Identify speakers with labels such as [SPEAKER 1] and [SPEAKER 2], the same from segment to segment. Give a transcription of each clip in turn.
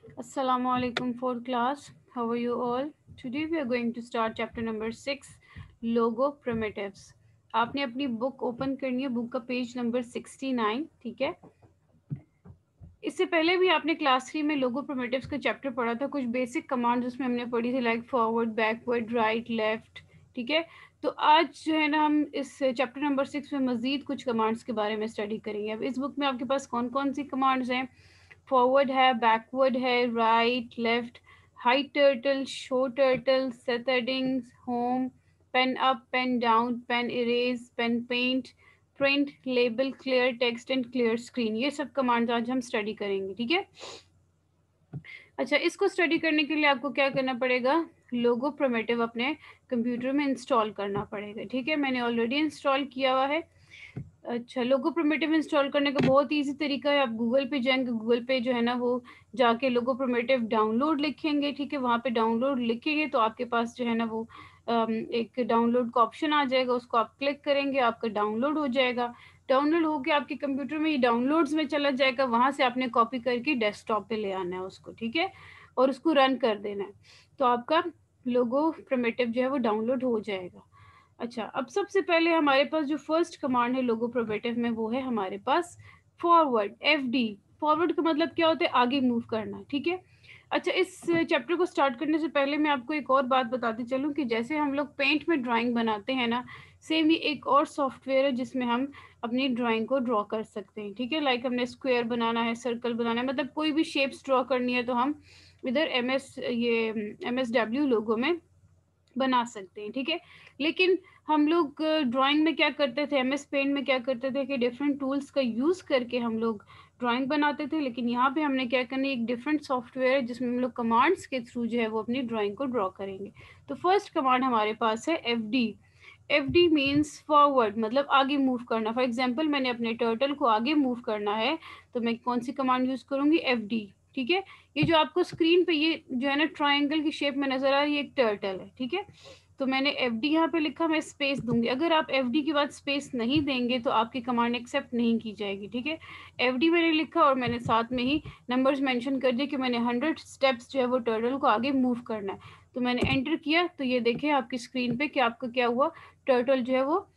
[SPEAKER 1] Assalamu alaikum for class. How are you all? Today we are going to start chapter number 6 logo primitives. आपने अपनी book open करनी है, book का page number 69, ठीक है। इससे पहले भी आपने क्लास 3 में लोगो primitives का चैप्टर पढ़ा था। कुछ बेसिक कमांड्स उसमें हमने पढ़ी थी, like forward, backward, right, left, ठीक है। तो आज जो है ना हम इस चैप्टर नंबर 6 में मज़ीद कुछ कमांड्स के बारे में स्टडी करेंगे। अब इस बुक में आपके पास कौन कौन सी कमांड्स हैं? फॉरवर्ड है, बैकवर्ड है, right, left, hide turtle, show turtle, set headings, home, pen up, pen down, pen erase, pen paint, print, label, clear text and clear screen. ये सब कमांड्स आज हम स्टडी करेंगे, ठीक है। अच्छा, इसको स्टडी करने के लिए आपको क्या करना पड़ेगा? लोगो प्रिमिटिव अपने कंप्यूटर में इंस्टॉल करना पड़ेगा, ठीक है। मैंने ऑलरेडी इंस्टॉल किया हुआ है। अच्छा, लोगो प्रिमिटिव इंस्टॉल करने का बहुत ईजी तरीका है। आप गूगल पे जाएंगे, गूगल पे जो है ना वो जाके लोगो प्रिमिटिव डाउनलोड लिखेंगे, ठीक है। वहाँ पे डाउनलोड लिखेंगे तो आपके पास जो है ना वो एक डाउनलोड का ऑप्शन आ जाएगा, उसको आप क्लिक करेंगे, आपका डाउनलोड हो जाएगा। डाउनलोड होके आपके कंप्यूटर में ये डाउनलोड्स में चला जाएगा, वहाँ से आपने कॉपी करके डेस्कटॉप पे ले आना है उसको, ठीक है, और उसको रन कर देना है। तो आपका लोगो प्रिमिटिव जो है वो डाउनलोड हो जाएगा। अच्छा, अब सबसे पहले हमारे पास जो फर्स्ट कमांड है लोगो प्रोबेटिव में, वो है हमारे पास फॉरवर्ड, FD। फॉरवर्ड का मतलब क्या होता है? आगे मूव करना, ठीक है। अच्छा, इस चैप्टर को स्टार्ट करने से पहले मैं आपको एक और बात बताती चलूँ कि जैसे हम लोग पेंट में ड्राइंग बनाते हैं ना, सेम ही एक और सॉफ्टवेयर है जिसमें हम अपनी ड्राइंग को ड्रॉ कर सकते हैं, ठीक है। लाइक हमने स्क्वायर बनाना है, सर्कल बनाना है, मतलब कोई भी शेप्स ड्रॉ करनी है तो हम इधर MS डब्ल्यू लोगो में बना सकते हैं, ठीक है। लेकिन हम लोग ड्राइंग में क्या करते थे, MS पेंट में क्या करते थे कि डिफरेंट टूल्स का यूज़ करके हम लोग ड्राइंग बनाते थे। लेकिन यहाँ पे हमने क्या करना है, एक डिफरेंट सॉफ्टवेयर है जिसमें हम लोग कमांड्स के थ्रू जो है वो अपनी ड्राइंग को ड्रॉ करेंगे। तो फर्स्ट कमांड हमारे पास है FD। FD मीन्स फॉरवर्ड, मतलब आगे मूव करना। फॉर एग्जाम्पल मैंने अपने टर्टल को आगे मूव करना है तो मैं कौन सी कमांड यूज़ करूँगी? FD, ठीक है। ये जो आपको स्क्रीन पे ये जो है ना ट्रायंगल की शेप में नजर आ रही है, एक टर्टल है, ठीक है। तो मैंने FD यहाँ पे लिखा, मैं स्पेस दूंगी। अगर आप FD के बाद स्पेस नहीं देंगे तो आपकी कमांड एक्सेप्ट नहीं की जाएगी, ठीक है। FD मैंने लिखा और मैंने साथ में ही नंबर्स मेंशन कर दिए कि मैंने 100 स्टेप्स जो है वो टर्टल को आगे मूव करना है। तो मैंने एंटर किया तो ये देखें आपकी स्क्रीन पे कि आपका क्या हुआ, टर्टल जो है वो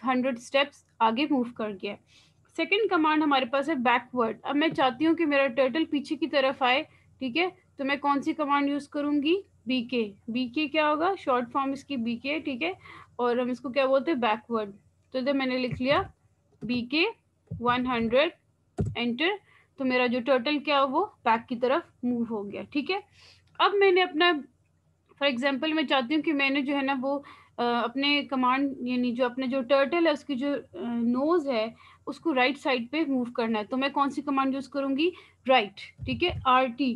[SPEAKER 1] 100 स्टेप्स आगे मूव कर गया। सेकंड कमांड हमारे पास है बैकवर्ड। अब मैं चाहती हूँ कि मेरा टर्टल पीछे की तरफ आए, ठीक है। तो मैं कौन सी कमांड यूज़ करूँगी? BK। BK क्या होगा? शॉर्ट फॉर्म इसकी BK, ठीक है। और हम इसको क्या बोलते हैं? बैकवर्ड। तो इधर मैंने लिख लिया BK 100, एंटर। तो मेरा जो टर्टल क्या हो वो बैक की तरफ मूव हो गया, ठीक है। अब मैंने अपना, फॉर एग्जाम्पल मैं चाहती हूँ कि मैंने जो है ना वो अपने कमांड यानी जो अपने जो टर्टल है उसकी जो नोज है उसको राइट साइड पे मूव करना है। तो मैं कौन सी कमांड यूज करूंगी? राइट, ठीक है। RT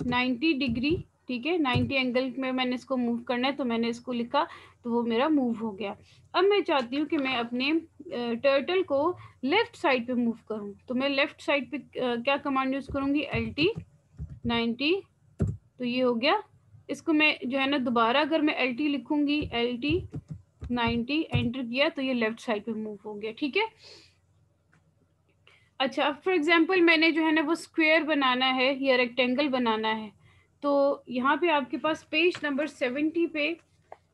[SPEAKER 1] 90 डिग्री, ठीक है, 90 एंगल में मैंने इसको मूव करना है तो मैंने इसको लिखा तो वो मेरा मूव हो गया। अब मैं चाहती हूँ कि मैं अपने टर्टल को लेफ्ट साइड पे मूव करूँ तो मैं लेफ्ट साइड पे क्या कमांड यूज करूंगी? LT 90। तो ये हो गया। इसको मैं जो है ना दोबारा अगर मैं LT लिखूंगी, LT 90, एंटर किया तो ये लेफ्ट साइड पे मूव हो गया, ठीक है। अच्छा, अब फॉर एग्जांपल मैंने जो है ना वो स्क्वायर बनाना है या रेक्टेंगल बनाना है तो यहाँ पे आपके पास पेज नंबर 70 पे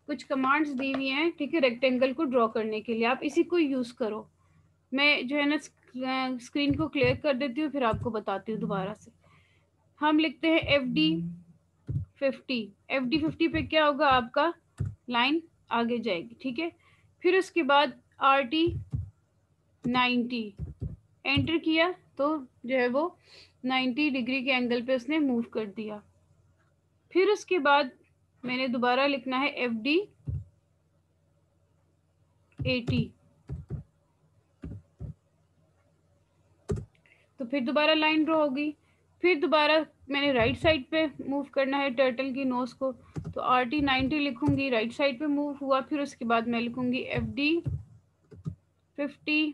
[SPEAKER 1] कुछ कमांड्स दी हुई हैं, ठीक है, रेक्टेंगल को ड्रॉ करने के लिए। आप इसी को यूज़ करो। मैं जो है ना स्क्रीन को क्लियर कर देती हूँ, फिर आपको बताती हूँ दोबारा से। हम लिखते हैं FD 50। FD 50 पे क्या होगा? आपका लाइन आगे जाएगी, ठीक है। फिर उसके बाद RT 90, एंटर किया तो जो है वो 90 डिग्री के एंगल पे उसने मूव कर दिया। फिर उसके बाद मैंने दोबारा लिखना है FD 80। तो फिर दोबारा लाइन ड्रॉ होगी। फिर दोबारा मैंने राइट साइड पे मूव करना है टर्टल की नोज को तो RT 90 लिखूंगी, राइट साइड पे मूव हुआ। फिर उसके बाद मैं लिखूंगी FD 50।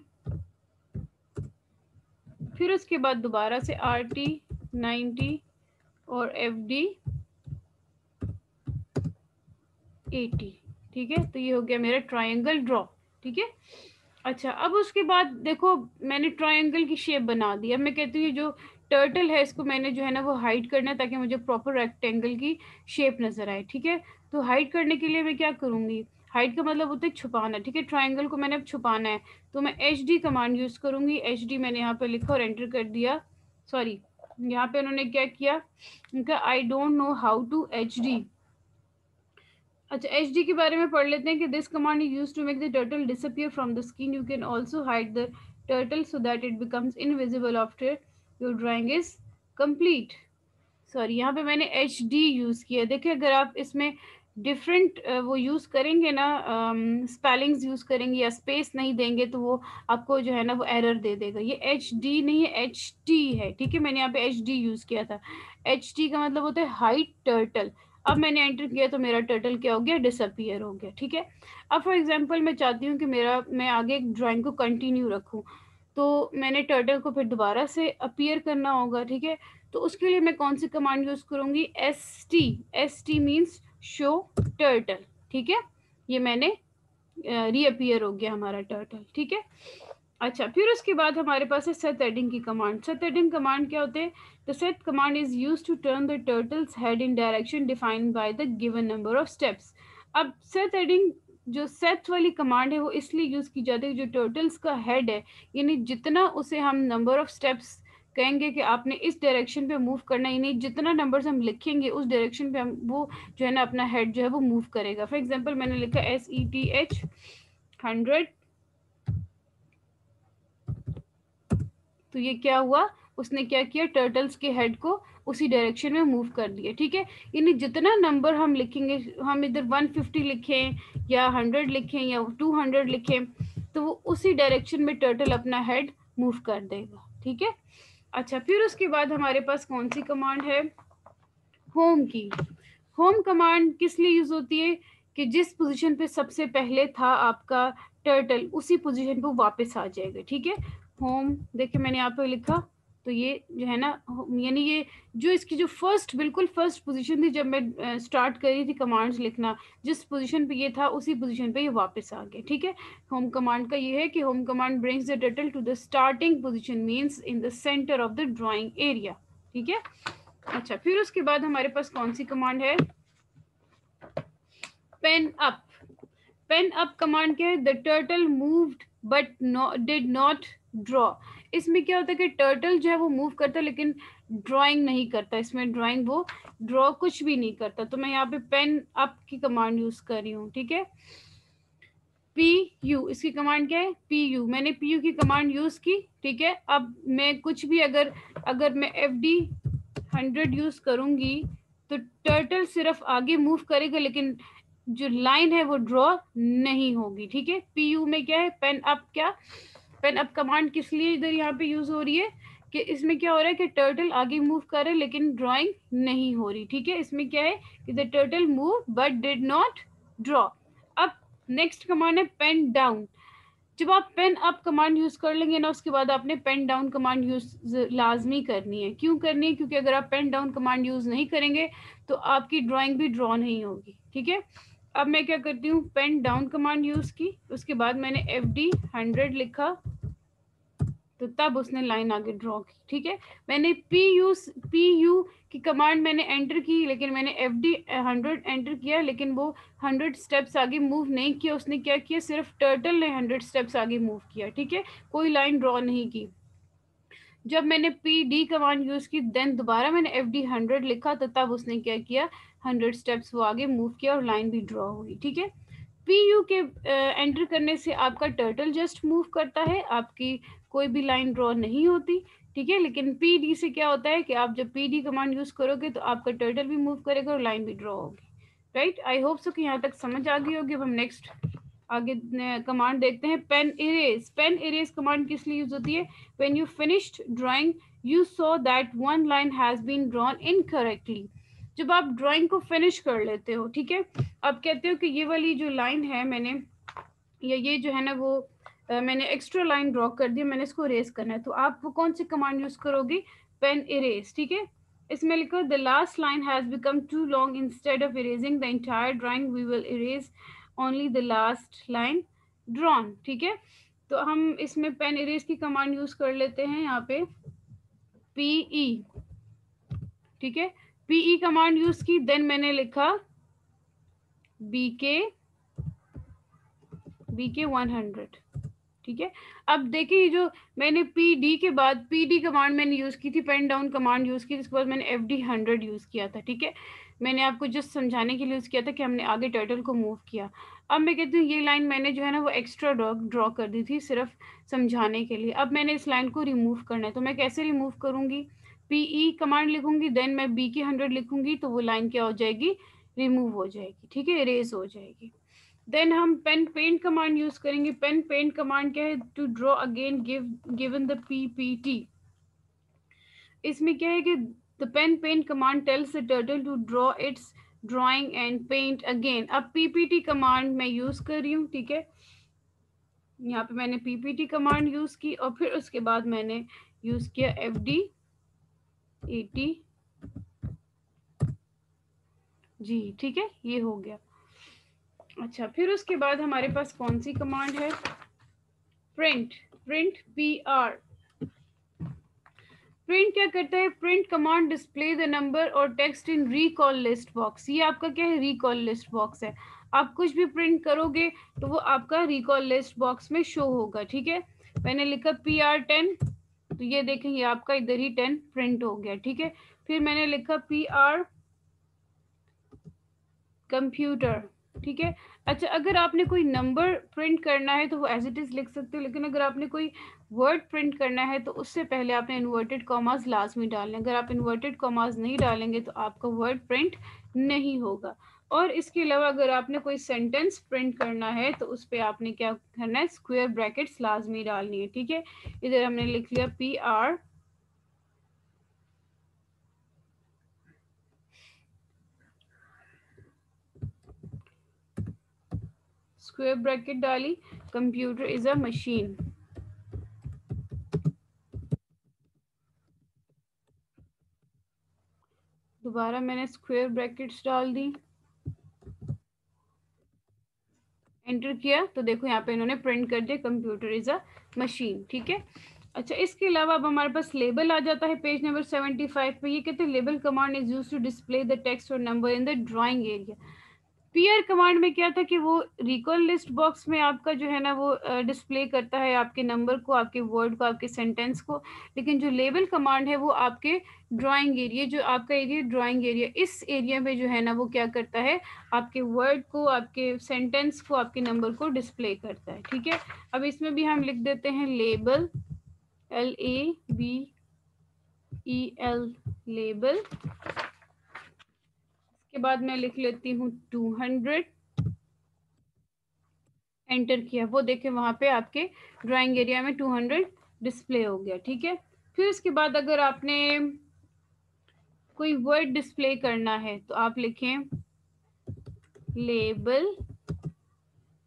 [SPEAKER 1] फिर उसके बाद दोबारा से RT 90 और FD 80, ठीक है। तो ये हो गया मेरा ट्रायंगल ड्रॉ, ठीक है। अच्छा, अब उसके बाद देखो मैंने ट्रायंगल की शेप बना दी। अब मैं कहती हूँ जो टर्टल है इसको मैंने जो है ना वो हाइड करना है ताकि मुझे प्रॉपर रेक्टेंगल की शेप नज़र आए, ठीक है। तो हाइड करने के लिए मैं क्या करूँगी, हाइड का मतलब होता है छुपाना, ठीक है। ट्राइंगल को मैंने अब छुपाना है तो मैं HD कमांड यूज़ करूँगी। HD मैंने यहाँ पे लिखा और एंटर कर दिया। सॉरी, यहाँ पे उन्होंने क्या किया, उनका I don't know how to HD। अच्छा, HD के बारे में पढ़ लेते हैं कि this command is use to make the turtle disappear from the screen. You can also hide the turtle so that it becomes invisible after your drawing is complete. Sorry, यहाँ पे मैंने HD यूज़ किया। देखिए अगर आप इसमें different वो use करेंगे ना, स्पेलिंग्स यूज़ करेंगे या स्पेस नहीं देंगे तो वो आपको जो है ना वो एरर दे देगा। ये HD नहीं है, HT है, ठीक है। मैंने यहाँ पे HD यूज़ किया था। HT का मतलब होता है हाइट टर्टल। अब मैंने एंटर किया तो मेरा टर्टल क्या हो गया, डिसअपियर हो गया, ठीक है। अब फॉर एग्जांपल मैं चाहती हूँ कि मैं आगे ड्राइंग को कंटिन्यू रखूँ, तो मैंने टर्टल को फिर दोबारा से अपीयर करना होगा, ठीक है। तो उसके लिए मैं कौन सी कमांड यूज़ करूँगी, ST मीन्स शो टर्टल, ठीक है। ये मैंने रीअपियर हो गया हमारा टर्टल, ठीक है। अच्छा, फिर उसके बाद हमारे पास है सेट हेडिंग की कमांड। सेट हेडिंग कमांड क्या होते हैं, the set command is use to turn the turtles head in direction defined by the given number of steps. अब सेट हेडिंग जो सेट वाली कमांड है वो इसलिए यूज की जाती है, जो टर्टल्स का हेड है यानी जितना उसे हम नंबर ऑफ स्टेप्स कहेंगे कि आपने इस डायरेक्शन पे मूव करना है, यानी जितना नंबर्स हम लिखेंगे उस डायरेक्शन पे हम वो जो है ना अपना हेड जो है वो मूव करेगा। फॉर एग्जांपल मैंने लिखा SETH 100, तो ये क्या हुआ, उसने क्या किया, टर्टल्स के हेड को उसी डायरेक्शन में मूव कर दिया, ठीक है। यानी जितना नंबर हम लिखेंगे, हम इधर 150 लिखें या 100 लिखें या 200 लिखें, तो वो उसी डायरेक्शन में टर्टल अपना हेड मूव कर देगा, ठीक है। अच्छा, फिर उसके बाद हमारे पास कौन सी कमांड है, होम की। होम कमांड किस लिए यूज होती है, कि जिस पोजीशन पे सबसे पहले था आपका टर्टल उसी पोजीशन पे वापस आ जाएगा, ठीक है। होम देखिए मैंने यहाँ पे लिखा, तो ये जो है ना यानी ये जो इसकी जो फर्स्ट बिल्कुल फर्स्ट पोजीशन थी जब मैं स्टार्ट करी थी कमांड्स लिखना, जिस पोजीशन पे ये था उसी पोजीशन पे ये वापस आ गया, ठीक है। होम कमांड का ये है कि home command brings the turtle to the starting position means in the centre of the drawing area, ठीक है। अच्छा, फिर उसके बाद हमारे पास कौन सी कमांड है, pen up. Pen up command क्या है, the turtle moved but did not draw. इसमें क्या होता है कि टर्टल जो है वो मूव करता है लेकिन ड्राइंग नहीं करता, इसमें ड्राइंग वो ड्रॉ कुछ भी नहीं करता। तो मैं यहाँ पे पेन अप की कमांड यूज कर रही हूँ, ठीक है। PU इसकी कमांड क्या है, PU, मैंने PU की कमांड यूज की, ठीक है। अब मैं कुछ भी अगर अगर मैं FD 100 यूज करूंगी तो टर्टल सिर्फ आगे मूव करेगा लेकिन जो लाइन है वो ड्रॉ नहीं होगी, ठीक है। PU में क्या है, पेन अप, क्या पेन अप कमांड किस लिए इधर यहाँ पे यूज हो रही है, कि इसमें क्या हो रहा है कि टर्टल आगे मूव कर रहा है लेकिन ड्राइंग नहीं हो रही, ठीक है। इसमें क्या है कि the turtle move but did not draw. अब नेक्स्ट कमांड है पेन डाउन। जब आप पेन अप कमांड यूज कर लेंगे ना उसके बाद आपने पेन डाउन कमांड यूज लाजमी करनी है। क्यों करनी है, क्योंकि अगर आप पेन डाउन कमांड यूज नहीं करेंगे तो आपकी ड्राइंग भी ड्रॉ नहीं होगी, ठीक है। अब मैं क्या करती हूँ, पेन डाउन कमांड यूज की, उसके बाद मैंने FD 100 लिखा तो तब उसने लाइन आगे ड्रॉ की, ठीक है। मैंने PU की कमांड मैंने एंटर की लेकिन मैंने FD 100 एंटर किया लेकिन वो 100 स्टेप्स आगे मूव नहीं किया, उसने क्या किया, सिर्फ टर्टल ने 100 स्टेप्स आगे मूव किया, ठीक है, कोई लाइन ड्रॉ नहीं की। जब मैंने PD कमांड यूज की देन दोबारा मैंने FD 100 लिखा तो तब उसने क्या किया, 100 स्टेप्स वो आगे मूव किया और लाइन भी ड्रॉ हुई, ठीक है। PU के एंटर करने से आपका टर्टल जस्ट मूव करता है, आपकी कोई भी लाइन ड्रॉ नहीं होती, ठीक है। लेकिन PD से क्या होता है कि आप जब PD कमांड यूज करोगे तो आपका टर्टल भी मूव करेगा और लाइन भी ड्रॉ होगी, राइट। आई होप सो कि यहाँ तक समझ आ गई होगी। अब हम नेक्स्ट आगे कमांड देखते हैं, pen erase. Pen erase command किस लिए यूज होती है, when you finished drawing you so that one line has been drawn incorrectly. जब आप ड्राइंग को फिनिश कर लेते हो, ठीक है, आप कहते हो कि ये वाली जो लाइन है मैंने या ये जो है ना वो मैंने एक्स्ट्रा लाइन ड्रॉ कर दी, मैंने इसको इरेज करना है, तो आप वो कौन सी कमांड यूज करोगी, पेन इरेज, ठीक है। इसमें लिखो the last line has become too long, instead of erasing the entire drawing we will erase only the last line drawn, ठीक है। तो हम इसमें पेन इरेज की कमांड यूज कर लेते हैं यहाँ पे, PE, ठीक है, PE कमांड यूज की, देन मैंने लिखा BK 100, ठीक है। अब देखिए जो मैंने PD के बाद PD कमांड मैंने यूज़ की थी, पेन डाउन कमांड यूज़ की, जिसके बाद मैंने FD 100 यूज़ किया था, ठीक है। मैंने आपको जस्ट समझाने के लिए यूज़ किया था कि हमने आगे टर्टल को मूव किया। अब मैं कहती हूँ ये लाइन मैंने जो है ना वो एक्स्ट्रा ड्रॉ कर दी थी सिर्फ समझाने के लिए। अब मैंने इस लाइन को रिमूव करना है, तो मैं कैसे रिमूव करूँगी? PE कमांड लिखूंगी, देन मैं BK 100 लिखूंगी, तो वो लाइन क्या हो जाएगी? रिमूव हो जाएगी, ठीक है, इरेज हो जाएगी। देन हम पेन पेंट कमांड यूज करेंगे। पेन पेंट कमांड क्या है? To draw again given the PPT। इसमें क्या है कि the pen paint command tells the turtle to draw its drawing and paint again. अब PPT कमांड मैं यूज कर रही हूँ, ठीक है। यहाँ पे मैंने PPT कमांड यूज की और फिर उसके बाद मैंने यूज किया FD 80 जी, ठीक है, ये हो गया। अच्छा, फिर उसके बाद हमारे पास कौन सी कमांड है? Print, print PR। प्रिंट क्या करता है? Print command display the number और text in recall list box. ये आपका क्या है? रिकॉल लिस्ट बॉक्स है। आप कुछ भी प्रिंट करोगे तो वो आपका रिकॉल लिस्ट बॉक्स में शो होगा, ठीक है। मैंने लिखा PR10, तो ये देखें ये आपका इधर ही 10 प्रिंट हो गया, ठीक है। फिर मैंने लिखा PR कंप्यूटर, ठीक है। अच्छा, अगर आपने कोई नंबर प्रिंट करना है तो वो एज इट इज लिख सकते हो, लेकिन अगर आपने कोई वर्ड प्रिंट करना है तो उससे पहले आपने इन्वर्टेड कॉमास लाजमी डालने। अगर आप इन्वर्टेड कॉमास नहीं डालेंगे तो आपका वर्ड प्रिंट नहीं होगा। और इसके अलावा अगर आपने कोई सेंटेंस प्रिंट करना है तो उस पर आपने क्या करना है? स्क्वायर ब्रैकेट्स लाजमी डालनी है, ठीक है। इधर हमने लिख लिया PR स्क्वायर ब्रैकेट डाली, कंप्यूटर इज अ मशीन। दोबारा मैंने स्क्वायर ब्रैकेट्स डाल दी, एंटर किया, तो देखो यहाँ पे इन्होंने प्रिंट कर दिया कंप्यूटर इज अ मशीन, ठीक है। अच्छा, इसके अलावा अब हमारे पास लेबल आ जाता है पेज नंबर 75 पे। ये कहते हैं label command is used to display the text और number in the drawing area. पीयर कमांड में क्या था कि वो रिकॉल लिस्ट बॉक्स में आपका जो है ना वो डिस्प्ले करता है आपके नंबर को, आपके वर्ड को, आपके सेंटेंस को। लेकिन जो लेबल कमांड है वो आपके ड्राइंग एरिया, जो आपका एरिया ड्राइंग एरिया, इस एरिया में जो है ना वो क्या करता है? आपके वर्ड को, आपके सेंटेंस को, आपके नंबर को डिस्प्ले करता है, ठीक है। अब इसमें भी हम लिख देते हैं लेबल, LABEL, लेबल। इसके बाद मैं लिख लेती हूँ 200, एंटर किया, वो देखे वहां पे आपके ड्राइंग एरिया में 200 डिस्प्ले हो गया, ठीक है। फिर उसके बाद अगर आपने कोई वर्ड डिस्प्ले करना है तो आप लिखें लेबल,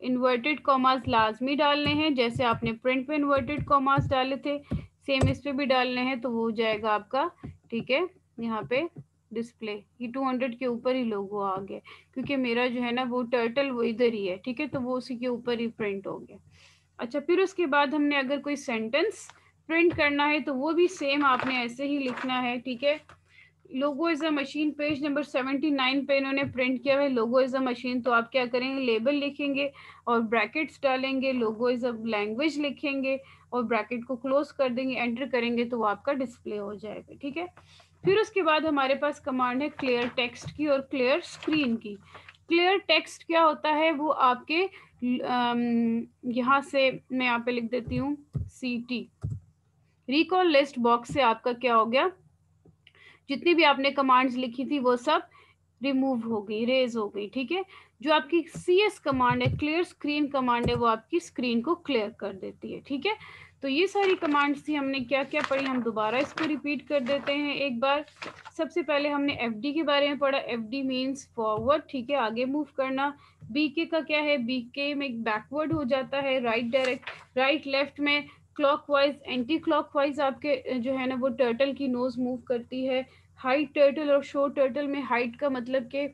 [SPEAKER 1] इन्वर्टेड कॉमास लाजमी डालने हैं, जैसे आपने प्रिंट में इन्वर्टेड कॉमास डाले थे सेम इस पे भी डालने हैं, तो वो हो जाएगा आपका, ठीक है। यहाँ पे डिस्प्ले, ये 200 के ऊपर ही लोगो आ गया, क्योंकि मेरा जो है ना वो टर्टल वो इधर ही है, ठीक है, तो वो उसी के ऊपर ही प्रिंट हो गया। अच्छा, फिर उसके बाद हमने अगर कोई सेंटेंस प्रिंट करना है तो वो भी सेम आपने ऐसे ही लिखना है, ठीक है। लोगो is a machine, page number 79 पे इन्होंने प्रिंट किया है लोगो इज अ मशीन, तो आप क्या करेंगे? लेबल लिखेंगे और ब्रैकेट्स डालेंगे, लोगो इज अ लैंग्वेज लिखेंगे और ब्रैकेट को क्लोज कर देंगे, एंटर करेंगे, तो वो आपका डिस्प्ले हो जाएगा, ठीक है। फिर उसके बाद हमारे पास कमांड है क्लियर टेक्स्ट की और क्लियर स्क्रीन की। क्लियर टेक्स्ट क्या होता है? वो आपके यहाँ से मैं यहाँ पे लिख देती हूँ CT, रिकॉल लिस्ट बॉक्स से आपका क्या हो गया? जितनी भी आपने कमांड्स लिखी थी वो सब रिमूव हो गई, रेज हो गई, ठीक है। जो आपकी CS कमांड है, क्लियर स्क्रीन कमांड है, वो आपकी स्क्रीन को क्लियर कर देती है, ठीक है। तो ये सारी कमांड्स थी, हमने क्या क्या पढ़ी, हम दोबारा इसको रिपीट कर देते हैं एक बार। सबसे पहले हमने FD के बारे में पढ़ा। FD मीन्स फॉरवर्ड, ठीक है, आगे मूव करना। BK का क्या है? BK में बैकवर्ड हो जाता है, राइट डायरेक्ट, राइट लेफ्ट में क्लॉकवाइज, एंटी क्लॉकवाइज आपके जो है ना वो टर्टल की नोज मूव करती है। हाइट टर्टल और शो टर्टल में हाइट का मतलब कि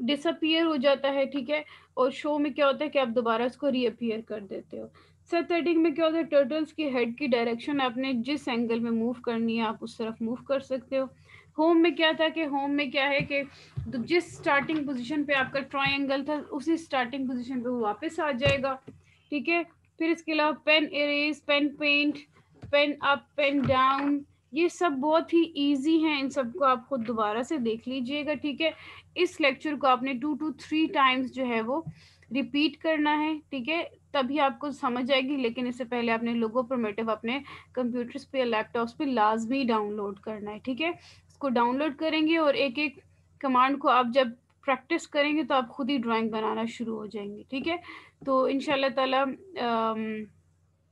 [SPEAKER 1] डिसअपियर हो जाता है, ठीक है। और शो में क्या होता है कि आप दोबारा उसको रीअपीयर कर देते हो। सिंथेटिक में क्या होता है, टर्टल्स की हेड की डायरेक्शन आपने जिस एंगल में मूव करनी है आप उस तरफ मूव कर सकते हो। होम में क्या था कि होम में क्या है कि तो जिस स्टार्टिंग पोजीशन पे आपका ट्रायंगल था उसी स्टार्टिंग पोजीशन पे वो वापस आ जाएगा, ठीक है। फिर इसके अलावा pen erase, pen paint, pen up, pen down, ये सब बहुत ही इजी हैं, इन सबको आप खुद दोबारा से देख लीजिएगा, ठीक है। इस लेक्चर को आपने 2 to 3 टाइम्स जो है वो रिपीट करना है, ठीक है, तभी आपको समझ आएगी। लेकिन इससे पहले आपने लोगो प्रिमिटिव अपने कंप्यूटर्स पे या लैपटॉप्स पे लाजमी डाउनलोड करना है, ठीक है। इसको डाउनलोड करेंगे और एक एक कमांड को आप जब प्रैक्टिस करेंगे तो आप खुद ही ड्राइंग बनाना शुरू हो जाएंगे, ठीक है। तो इंशाल्लाह ताला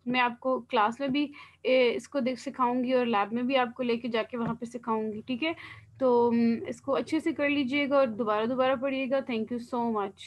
[SPEAKER 1] मैं आपको क्लास में भी इसको देख सिखाऊंगी और लैब में भी आपको लेके जाके वहाँ पे सिखाऊंगी, ठीक है। तो इसको अच्छे से कर लीजिएगा और दोबारा दोबारा पढ़िएगा। Thank you so much.